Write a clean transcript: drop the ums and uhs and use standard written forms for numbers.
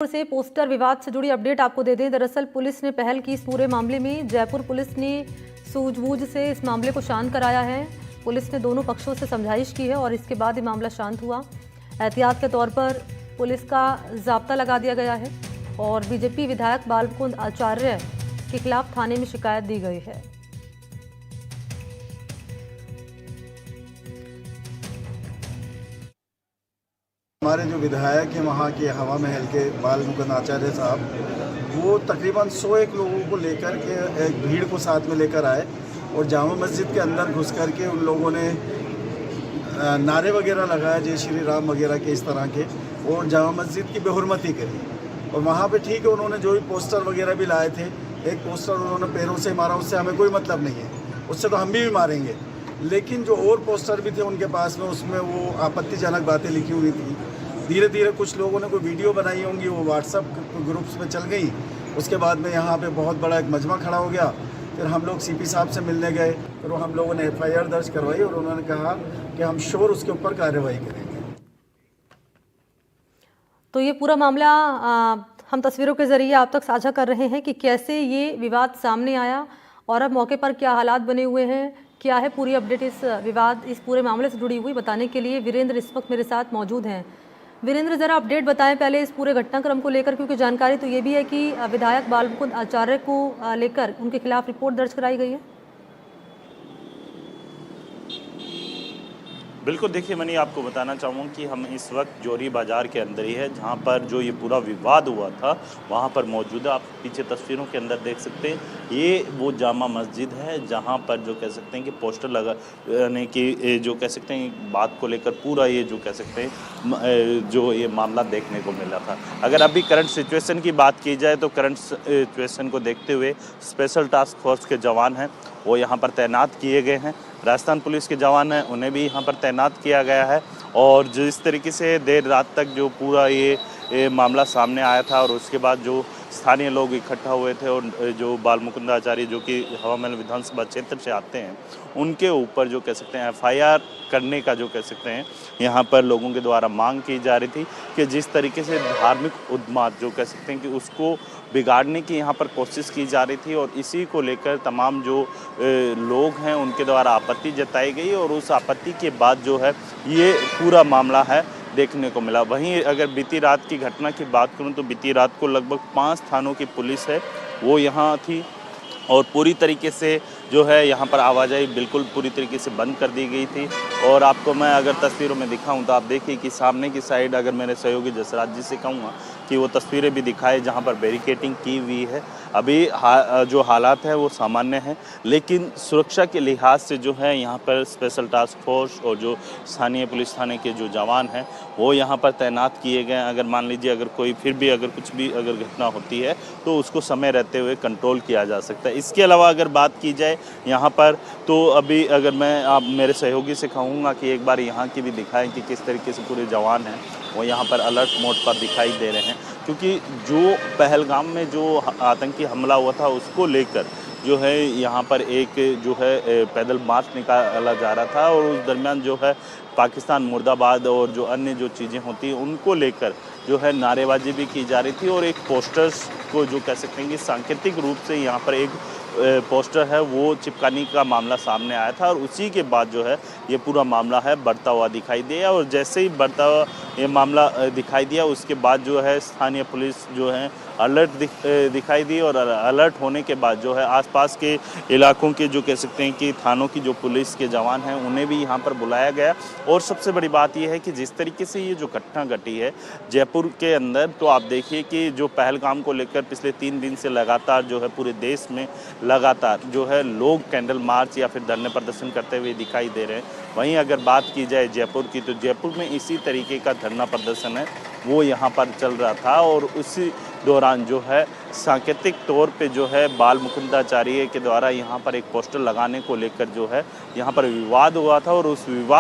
से पोस्टर विवाद से जुड़ी अपडेट आपको दे दें। दरअसल पुलिस ने पहल की इस पूरे मामले में। जयपुर पुलिस ने सूझबूझ से इस मामले को शांत कराया है। पुलिस ने दोनों पक्षों से समझाइश की है और इसके बाद ये मामला शांत हुआ। एहतियात के तौर पर पुलिस का जाब्ता लगा दिया गया है और बीजेपी विधायक बालमुकुंद आचार्य के खिलाफ थाने में शिकायत दी गई है। हमारे जो विधायक हैं वहाँ के हवा महल के बालमुकुंद आचार्य साहब, वो तकरीबन 101 लोगों को लेकर के एक भीड़ को साथ में लेकर आए और जामा मस्जिद के अंदर घुस कर के उन लोगों ने नारे वगैरह लगाए, जय श्री राम वगैरह के इस तरह के, और जामा मस्जिद की बेहुरमती करी। और वहाँ पे ठीक है, उन्होंने जो भी पोस्टर वगैरह भी लाए थे, एक पोस्टर उन्होंने पैरों से मारा, उससे हमें कोई मतलब नहीं है, उससे तो हम भी मारेंगे। लेकिन जो और पोस्टर भी थे उनके पास में, उसमें वो आपत्तिजनक बातें लिखी हुई थी। धीरे धीरे कुछ लोगों ने कोई वीडियो बनाई होंगी, वो व्हाट्सएप ग्रुप्स में चल गई। उसके बाद में यहाँ पे बहुत बड़ा एक मजमा खड़ा हो गया। फिर हम लोग सीपी साहब से मिलने गए, फिर हम लोगों ने FIR दर्ज करवाई और उन्होंने कहा कि हम श्योर उसके ऊपर कार्रवाई करेंगे। तो ये पूरा मामला हम तस्वीरों के जरिए आप तक साझा कर रहे हैं कि कैसे ये विवाद सामने आया और अब मौके पर क्या हालात बने हुए हैं, क्या है पूरी अपडेट इस विवाद, इस पूरे मामले से जुड़ी हुई। बताने के लिए वीरेंद्र इस वक्त मेरे साथ मौजूद हैं। वीरेंद्र, जरा अपडेट बताएं पहले इस पूरे घटनाक्रम को लेकर, क्योंकि जानकारी तो ये भी है कि विधायक बालमुकुंद आचार्य को लेकर उनके खिलाफ रिपोर्ट दर्ज कराई गई है। बिल्कुल, देखिए मैंने आपको बताना चाहूँगा कि हम इस वक्त जोरी बाज़ार के अंदर ही है, जहाँ पर जो ये पूरा विवाद हुआ था वहाँ पर मौजूदा। आप पीछे तस्वीरों के अंदर देख सकते हैं, ये वो जामा मस्जिद है जहाँ पर जो कह सकते हैं कि पोस्टर लगाने की जो कह सकते हैं बात को लेकर पूरा ये जो कह सकते हैं जो ये मामला देखने को मिला था। अगर अभी करंट सिचुएशन की बात की जाए तो करंट सिचुएशन को देखते हुए स्पेशल टास्क फोर्स के जवान हैं वो यहाँ पर तैनात किए गए हैं। राजस्थान पुलिस के जवान हैं उन्हें भी यहाँ पर तैनात किया गया है। और जिस तरीके से देर रात तक जो पूरा ये मामला सामने आया था और उसके बाद जो स्थानीय लोग इकट्ठा हुए थे और जो बालमुकुंद आचार्य जो कि हवा महल विधानसभा क्षेत्र से आते हैं, उनके ऊपर जो कह सकते हैं FIR करने का जो कह सकते हैं यहाँ पर लोगों के द्वारा मांग की जा रही थी कि जिस तरीके से धार्मिक उन्माद जो कह सकते हैं कि उसको बिगाड़ने की यहाँ पर कोशिश की जा रही थी और इसी को लेकर तमाम जो लोग हैं उनके द्वारा आपत्ति जताई गई और उस आपत्ति के बाद जो है ये पूरा मामला है देखने को मिला। वहीं अगर बीती रात की घटना की बात करूं तो बीती रात को लगभग 5 थानों की पुलिस है वो यहाँ थी और पूरी तरीके से जो है यहाँ पर आवाजाही बिल्कुल पूरी तरीके से बंद कर दी गई थी। और आपको मैं अगर तस्वीरों में दिखाऊं तो आप देखिए कि सामने की साइड अगर मेरे सहयोगी जसराज जी से कहूँगा कि वो तस्वीरें भी दिखाए जहाँ पर बैरिकेटिंग की हुई है। अभी जो हालात है वो सामान्य है, लेकिन सुरक्षा के लिहाज से जो है यहाँ पर स्पेशल टास्क फोर्स और जो स्थानीय पुलिस थाने के जो जवान हैं वो यहाँ पर तैनात किए गए हैं। अगर मान लीजिए अगर कोई फिर भी अगर कुछ भी अगर घटना होती है तो उसको समय रहते हुए कंट्रोल किया जा सकता है। इसके अलावा अगर बात की जाए यहाँ पर तो अभी अगर मैं आप मेरे सहयोगी से कहूँगा कि एक बार यहाँ की भी दिखाएं कि किस तरीके से पूरे जवान हैं वो यहाँ पर अलर्ट मोड पर दिखाई दे रहे हैं, क्योंकि जो पहलगाम में जो आतंकी हमला हुआ था उसको लेकर जो है यहाँ पर एक जो है पैदल मार्च निकाला जा रहा था और उस दरमियान जो है पाकिस्तान मुर्दाबाद और जो अन्य जो चीज़ें होती हैं उनको लेकर जो है नारेबाजी भी की जा रही थी और एक पोस्टर्स को जो कह सकते हैं कि सांकेतिक रूप से यहाँ पर एक पोस्टर है वो चिपकाने का मामला सामने आया था और उसी के बाद जो है ये पूरा मामला है बढ़ता हुआ दिखाई दिया। और जैसे ही बढ़ता हुआ ये मामला दिखाई दिया उसके बाद जो है स्थानीय पुलिस जो है अलर्ट दिखाई दी और अलर्ट होने के बाद जो है आसपास के इलाकों के जो कह सकते हैं कि थानों की जो पुलिस के जवान हैं उन्हें भी यहाँ पर बुलाया गया। और सबसे बड़ी बात यह है कि जिस तरीके से ये जो घटना घटी है जयपुर के अंदर, तो आप देखिए कि जो पहलगाम को लेकर पिछले 3 दिन से लगातार जो है पूरे देश में लगातार जो है लोग कैंडल मार्च या फिर धरने प्रदर्शन करते हुए दिखाई दे रहे हैं। वहीं अगर बात की जाए जयपुर की तो जयपुर में इसी तरीके का धरना प्रदर्शन है वो यहाँ पर चल रहा था और उसी दौरान जो है सांकेतिक तौर पे जो है बालमुकुंद आचार्य के द्वारा यहाँ पर एक पोस्टर लगाने को लेकर जो है यहाँ पर विवाद हुआ था और उस विवाद